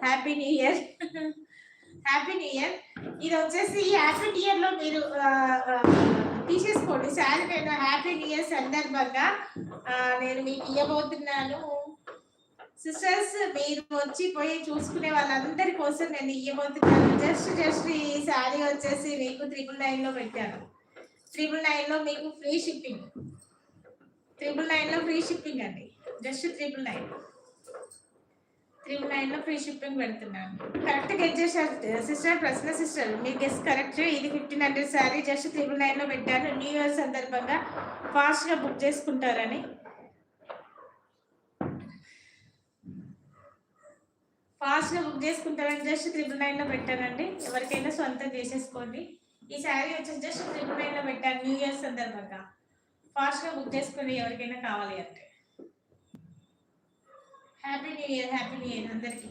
Happy new year. Happy new year. ఇది వచ్చేసి happy new year లో మీరు తీసేసుకోండి శారీ. నేను హ్యాపీ న్యూ ఇయర్ సందర్భంగా నేను మీకు ఇవ్వబోతున్నాను సిస్టర్స్. మీరు వచ్చి పోయి చూసుకునే వాళ్ళందరి కోసం నేను ఇవ్వబోతున్నాను. జస్ట్ ఈ శారీ వచ్చేసి మీకు 999 లో పెట్టాను. 999 లో మీకు ఫ్రీ షిప్పింగ్. 999 లో ఫ్రీ షిప్పింగ్ అండి. జస్ట్ 999 లో ఫ్రీ షిప్పింగ్ పెడుతున్నాను. కరెక్ట్ గెట్ చేశారు సిస్టర్. ప్రశ్న సిస్టర్ మీరు గెస్ కరెక్ట్. ఇది 1500 శారీ జస్ట్ 999 లో పెట్టాను. న్యూ ఇయర్ సందర్భంగా ఫాస్ట్ గా బుక్ చేసుకుంటారని. ఫాస్ట్ గా బుక్ చేసుకుంటారని జస్ట్ 999 లో పెట్టానండి. ఎవరికైనా సొంతం చేసేసుకోండి. ఈ శారీ వచ్చేసి జస్ట్ 999 లో పెట్టాను న్యూ ఇయర్ సందర్భంగా. ఫాస్ట్ గా బుక్ చేసుకోండి ఎవరికైనా కావాలి అంటే. హ్యాపీ న్యూ ఇయర్ అందరికి.